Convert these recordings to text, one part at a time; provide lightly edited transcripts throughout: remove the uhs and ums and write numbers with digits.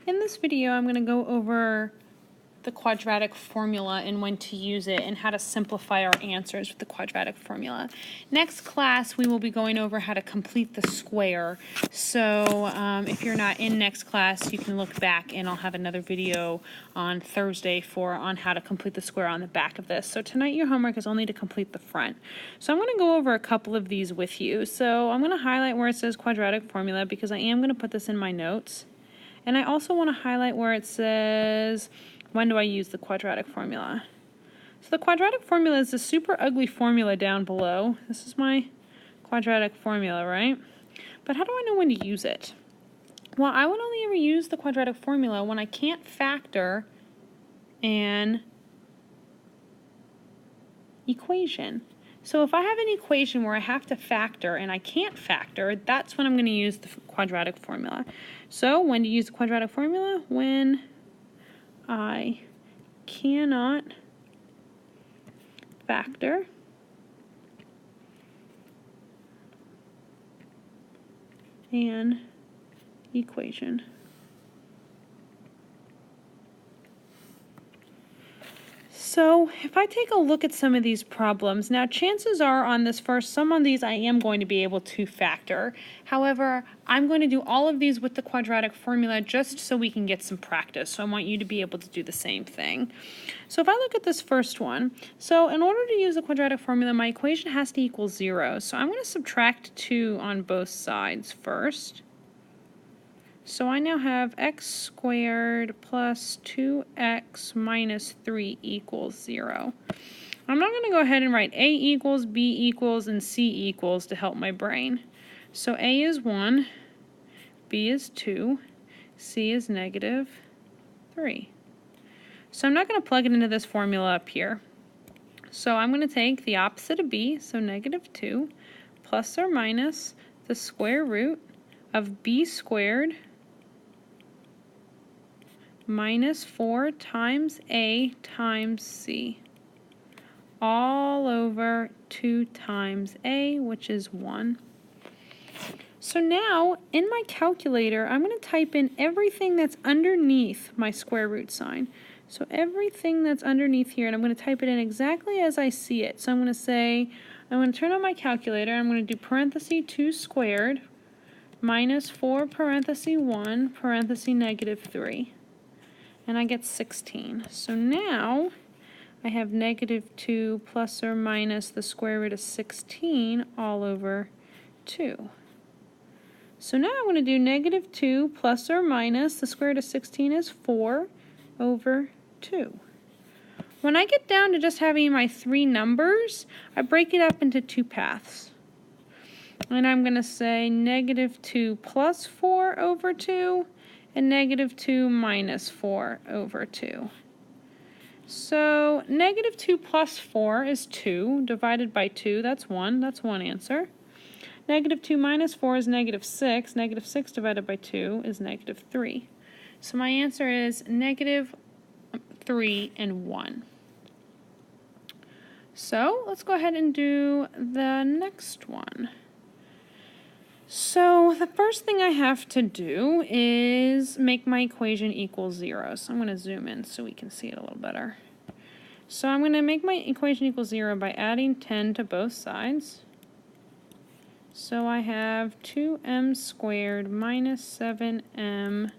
In this video, I'm going to go over the quadratic formula and when to use it and how to simplify our answers with the quadratic formula. Next class, we will be going over how to complete the square. So if you're not in next class, you can look back and I'll have another video on Thursday on how to complete the square on the back of this. So tonight your homework is only to complete the front. So I'm going to go over a couple of these with you. So I'm going to highlight where it says quadratic formula because I am going to put this in my notes. And I also want to highlight where it says, when do I use the quadratic formula? So the quadratic formula is a super ugly formula down below. This is my quadratic formula, right? But how do I know when to use it? Well, I would only ever use the quadratic formula when I can't factor an equation. So if I have an equation where I have to factor and I can't factor, that's when I'm going to use the quadratic formula. So when to use the quadratic formula? When I cannot factor an equation. So if I take a look at some of these problems, now chances are on this first, some of these I am going to be able to factor. However, I'm going to do all of these with the quadratic formula just so we can get some practice. So I want you to be able to do the same thing. So if I look at this first one, so in order to use the quadratic formula, my equation has to equal 0. So I'm going to subtract 2 on both sides first. So I now have x squared plus 2x minus 3 equals 0. I'm not going to go ahead and write a equals, b equals, and c equals to help my brain. So a is 1, b is 2, c is negative 3. So I'm not going to plug it into this formula up here. So I'm going to take the opposite of b, so negative 2, plus or minus the square root of b squared minus 4 times a times c, all over 2 times a, which is 1. So now, in my calculator, I'm going to type in everything that's underneath my square root sign. So everything that's underneath here, and I'm going to type it in exactly as I see it. So I'm going to say, I'm going to turn on my calculator, I'm going to do parenthesis 2 squared minus 4 parenthesis 1 parenthesis negative 3. And I get 16. So now I have negative 2 plus or minus the square root of 16 all over 2. So now I'm going to do negative 2 plus or minus the square root of 16 is 4 over 2. When I get down to just having my 3 numbers, I break it up into 2 paths. And I'm going to say negative 2 plus 4 over 2 and negative 2 minus 4 over 2. So negative 2 plus 4 is 2 divided by 2. That's 1. That's one answer. Negative 2 minus 4 is negative 6. Negative 6 divided by 2 is negative 3. So my answer is negative 3 and 1. So let's go ahead and do the next one. So the first thing I have to do is make my equation equal 0. So I'm going to zoom in so we can see it a little better. So I'm going to make my equation equal 0 by adding 10 to both sides. So I have 2m squared minus 7m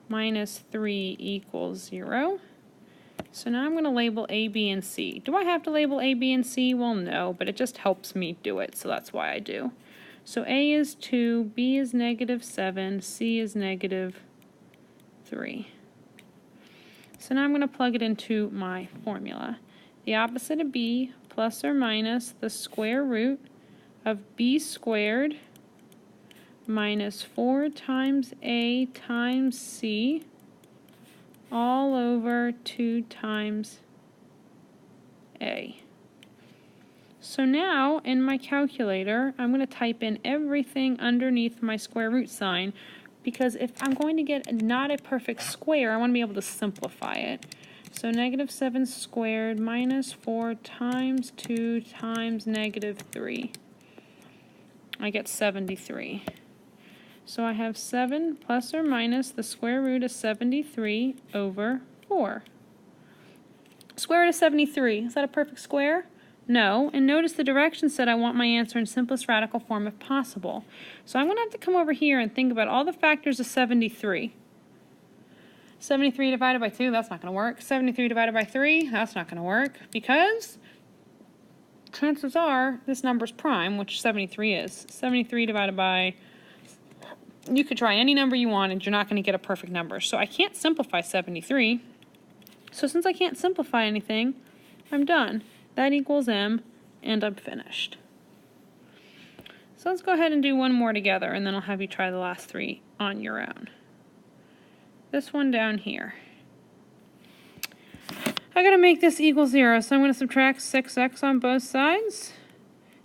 minus 3 equals 0. So now I'm going to label a, b, and c. Do I have to label a, b, and c? Well, no, but it just helps me do it, so that's why I do. So a is 2, b is negative 7, c is negative 3. So now I'm going to plug it into my formula. The opposite of b plus or minus the square root of b squared minus 4 times a times c all over 2 times a. So now, in my calculator, I'm going to type in everything underneath my square root sign because if I'm going to get not a perfect square, I want to be able to simplify it. So negative 7 squared minus 4 times 2 times negative 3. I get 73. So I have 7 plus or minus the square root of 73 over 4. Square root of 73, is that a perfect square? No, and notice the directions said I want my answer in simplest radical form if possible. So I'm going to have to come over here and think about all the factors of 73. 73 divided by 2, that's not going to work. 73 divided by 3, that's not going to work, because chances are this number's prime, which 73 is. 73 divided by, you could try any number you want and you're not going to get a perfect number. So I can't simplify 73. So since I can't simplify anything, I'm done. That equals m, and I'm finished. So let's go ahead and do one more together, and then I'll have you try the last 3 on your own. This one down here. I gotta make this equal 0, so I'm going to subtract 6x on both sides.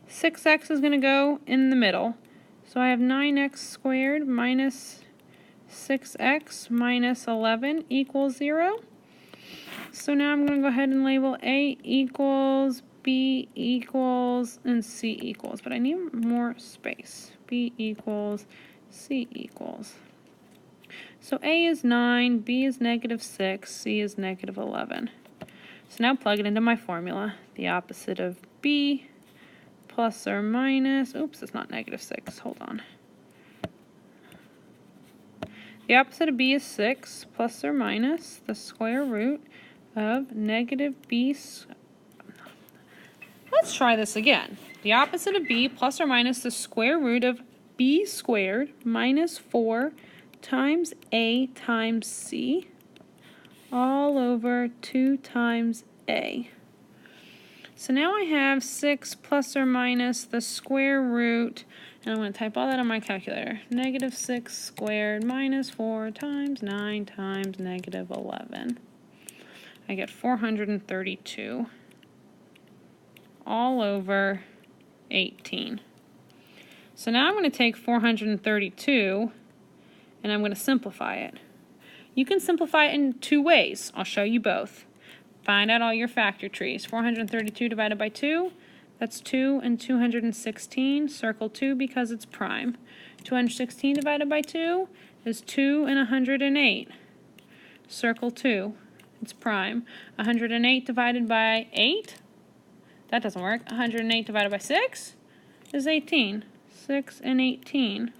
6x is going to go in the middle. So I have 9x squared minus 6x minus 11 equals 0. So now I'm going to go ahead and label A equals, B equals, and C equals. But I need more space. B equals, C equals. So A is 9, B is negative 6, C is negative 11. So now plug it into my formula. The opposite of B plus or minus, oops, it's not negative 6, hold on. The opposite of B is 6 plus or minus the square root of negative B. Let's try this again. The opposite of B plus or minus the square root of B squared minus 4 times A times C all over 2 times A. So now I have 6 plus or minus the square root, and I'm going to type all that on my calculator. Negative 6 squared minus 4 times 9 times negative 11. I get 432 all over 18. So now I'm going to take 432 and I'm going to simplify it. You can simplify it in 2 ways. I'll show you both. Find out all your factor trees. 432 divided by 2, that's 2 and 216. Circle 2 because it's prime. 216 divided by 2 is 2 and 108. Circle 2. It's prime. 108 divided by 8, that doesn't work. 108 divided by 6 is 18. 6 and 18.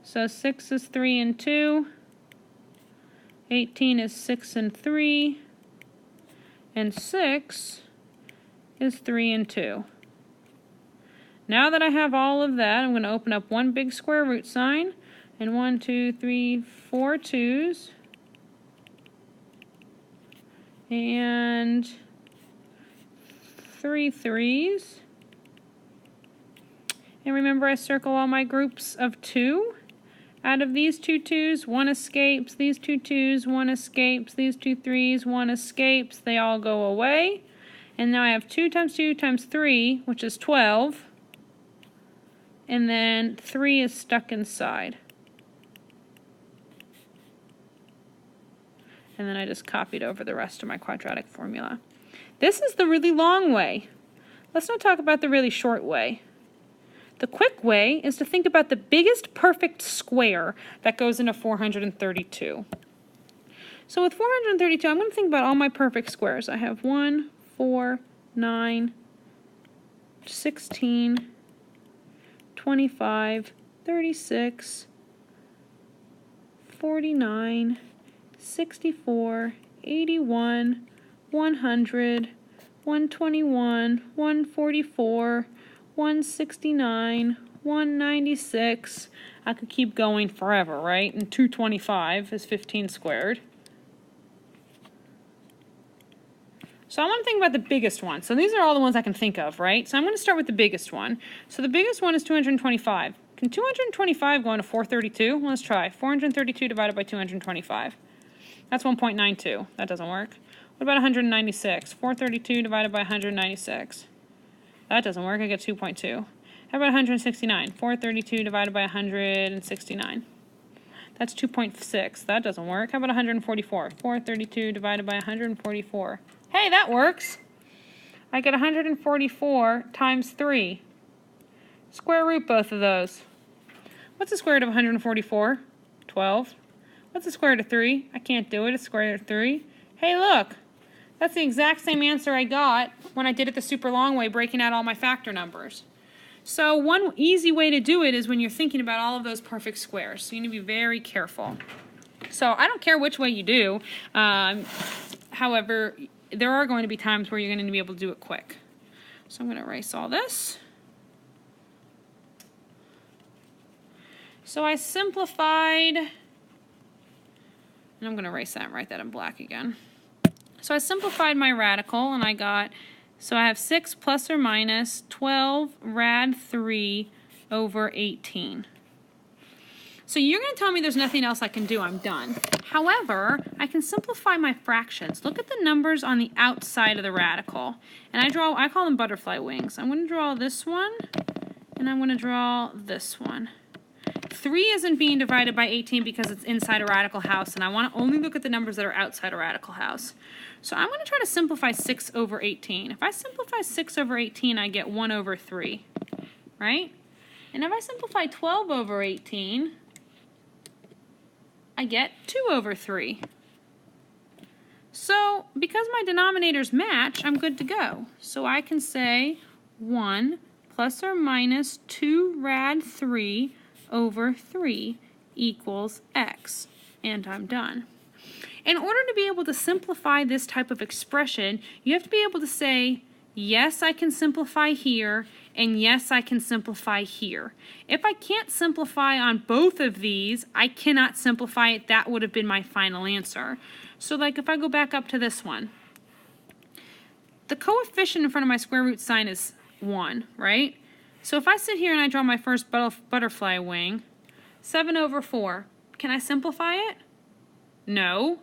So 6 is 3 and 2. 18 is 6 and 3. And 6 is 3 and 2. Now that I have all of that, I'm going to open up one big square root sign. And 1, 2, 3, 4 2's. And 3 3's. And remember, I circle all my groups of 2. Out of these 2 2's, 1 escapes. These 2 2's, 1 escapes. These 2 3's, 1 escapes. They all go away. And now I have 2 times 2 times 3, which is 12. And then 3 is stuck inside. And then I just copied over the rest of my quadratic formula. This is the really long way. Let's not talk about the really short way. The quick way is to think about the biggest perfect square that goes into 432. So with 432, I'm going to think about all my perfect squares. I have 1, 4, 9, 16, 25, 36, 49, 64, 81, 100, 121, 144, 169, 196. I could keep going forever, right? And 225 is 15 squared. So I want to think about the biggest one. So these are all the ones I can think of, right? So I'm going to start with the biggest one. So the biggest one is 225. Can 225 go into 432? Well, let's try. 432 divided by 225. That's 1.92. That doesn't work. What about 196? 432 divided by 196. That doesn't work. I get 2.2. How about 169? 432 divided by 169. That's 2.6. That doesn't work. How about 144? 432 divided by 144. Hey, that works. I get 144 times 3. Square root both of those. What's the square root of 144? 12. What's the square root of 3? I can't do it. It's square root of 3. Hey, look. That's the exact same answer I got when I did it the super long way, breaking out all my factor numbers. So one easy way to do it is when you're thinking about all of those perfect squares. So you need to be very careful. So I don't care which way you do. However, there are going to be times where you're going to be able to do it quick. So I'm going to erase all this. So I simplified, and I'm going to erase that and write that in black again. So I simplified my radical, and I got, so I have 6 plus or minus 12 rad 3 over 18. So you're going to tell me there's nothing else I can do. I'm done. However, I can simplify my fractions. Look at the numbers on the outside of the radical. And I call them butterfly wings. I'm going to draw this one, and I'm going to draw this one. 3 isn't being divided by 18 because it's inside a radical house, and I want to only look at the numbers that are outside a radical house. So I'm going to try to simplify 6 over 18. If I simplify 6 over 18, I get 1 over 3, right? And if I simplify 12 over 18, I get 2 over 3. So because my denominators match, I'm good to go. So I can say 1 plus or minus 2 rad 3 over 3 equals x, and I'm done. In order to be able to simplify this type of expression, you have to be able to say, yes, I can simplify here, and yes, I can simplify here. If I can't simplify on both of these, I cannot simplify it. That would have been my final answer. So like if I go back up to this one, the coefficient in front of my square root sign is 1, right? So if I sit here and I draw my first butterfly wing, 7 over 4, can I simplify it? No.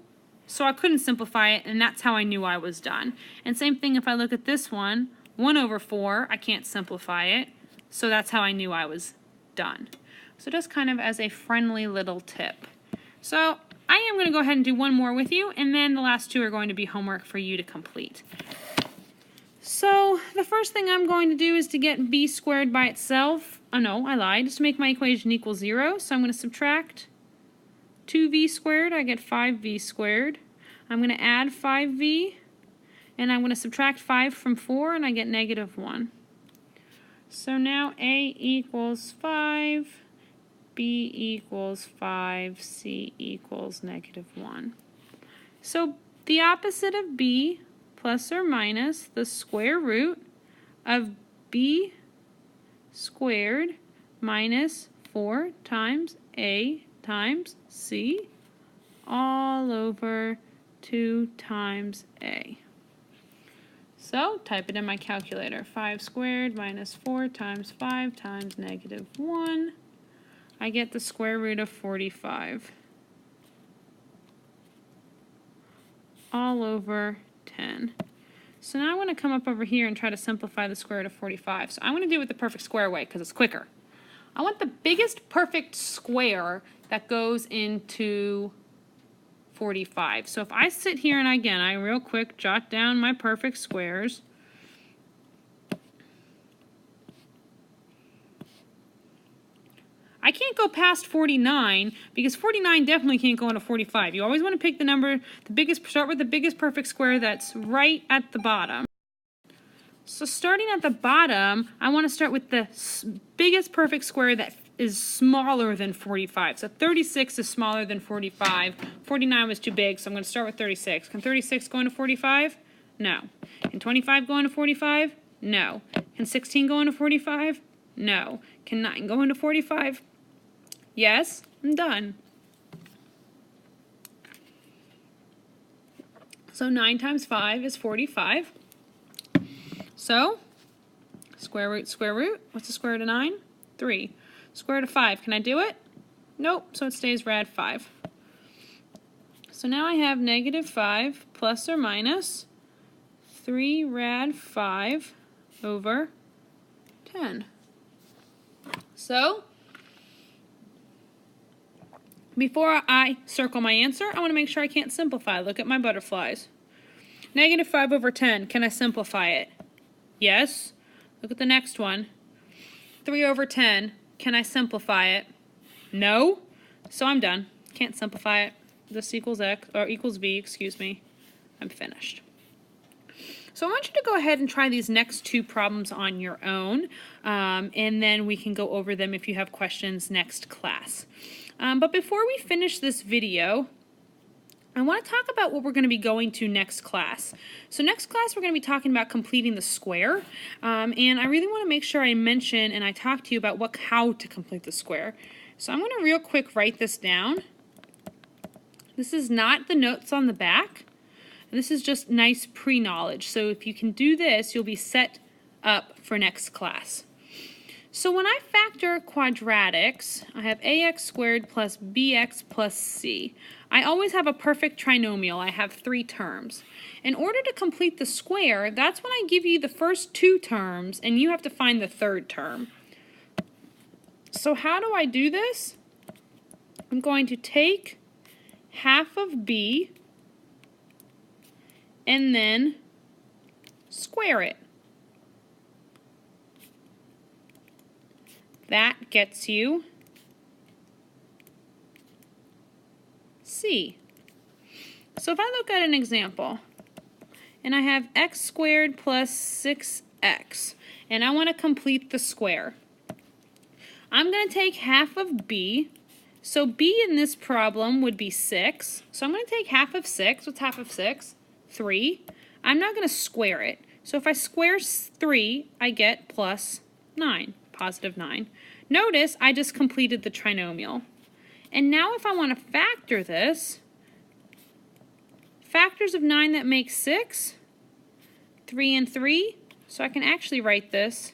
So I couldn't simplify it, and that's how I knew I was done. And same thing if I look at this one, 1 over 4, I can't simplify it, so that's how I knew I was done. So just kind of as a friendly little tip. So I am going to go ahead and do one more with you, and then the last 2 are going to be homework for you to complete. So the first thing I'm going to do is to get b squared by itself. Oh no, I lied. Just to make my equation equal 0. So I'm going to subtract 2v squared. I get 5v squared. I'm going to add 5v, and I'm going to subtract 5 from 4, and I get negative 1. So now a equals 5, b equals 5, c equals negative 1. So the opposite of b plus or minus the square root of b squared minus 4 times a times c all over 2 times a. So type it in my calculator. 5 squared minus 4 times 5 times negative 1. I get the square root of 45 all over 10. So now I want to come up over here and try to simplify the square root of 45. So I'm going to do it with the perfect square way because it's quicker. I want the biggest perfect square that goes into 45. So if I sit here and again, I real quick jot down my perfect squares. I can't go past 49 because 49 definitely can't go into 45. You always want to pick the number, start with the biggest perfect square that's right at the bottom. So starting at the bottom, I want to start with the biggest perfect square that is smaller than 45. So 36 is smaller than 45. 49 was too big, so I'm going to start with 36. Can 36 go into 45? No. Can 25 go into 45? No. Can 16 go into 45? No. Can 9 go into 45? Yes, I'm done. So 9 times 5 is 45. So, square root, what's the square root of 9? 3. Square root of 5, can I do it? Nope, so it stays rad 5. So now I have negative 5 plus or minus 3 rad 5 over 10. So, before I circle my answer, I want to make sure I can't simplify. Look at my butterflies. Negative 5 over 10, can I simplify it? Yes. Look at the next one. 3 over 10, can I simplify it? No. So I'm done. Can't simplify it. This equals x, or equals b, excuse me. I'm finished. So I want you to go ahead and try these next two problems on your own, and then we can go over them if you have questions next class. But before we finish this video, I want to talk about what we're going to be going to next class. So next class we're going to be talking about completing the square, and I really want to make sure I mention and I talk to you about how to complete the square. So I'm going to real quick write this down. This is not the notes on the back. This is just nice pre-knowledge. So if you can do this, you'll be set up for next class. So when I factor quadratics, I have ax squared plus bx plus c. I always have a perfect trinomial. I have 3 terms. In order to complete the square, that's when I give you the first 2 terms and you have to find the 3rd term. So how do I do this? I'm going to take half of b and then square it. That gets you c. So if I look at an example, and I have x squared plus 6x, and I want to complete the square, I'm going to take half of b. So b in this problem would be 6. So I'm going to take half of 6. What's half of 6? 3. I'm not going to square it. So if I square 3, I get plus 9, positive 9. Notice I just completed the trinomial. And now if I want to factor this, factors of 9 that make 6, 3 and 3, so I can actually write this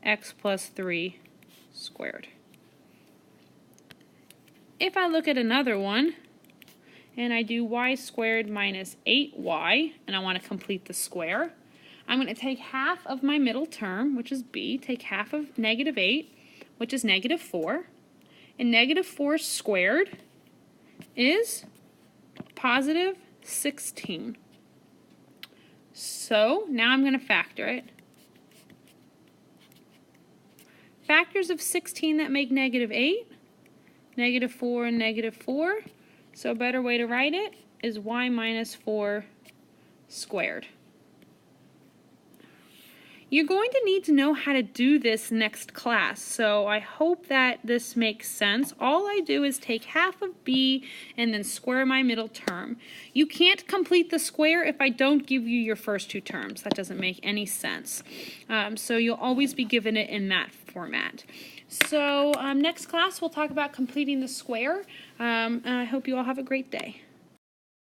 x plus 3 squared. If I look at another one, and I do y squared minus 8y, and I want to complete the square, I'm going to take half of my middle term, which is b, take half of negative 8, which is negative 4, and negative 4 squared is positive 16. So now I'm going to factor it. Factors of 16 that make negative 8, negative 4 and negative 4. So a better way to write it is y minus 4 squared. You're going to need to know how to do this next class, so I hope that this makes sense. All I do is take half of b and then square my middle term. You can't complete the square if I don't give you your first 2 terms. That doesn't make any sense. So you'll always be given it in that format. So next class we'll talk about completing the square, and I hope you all have a great day.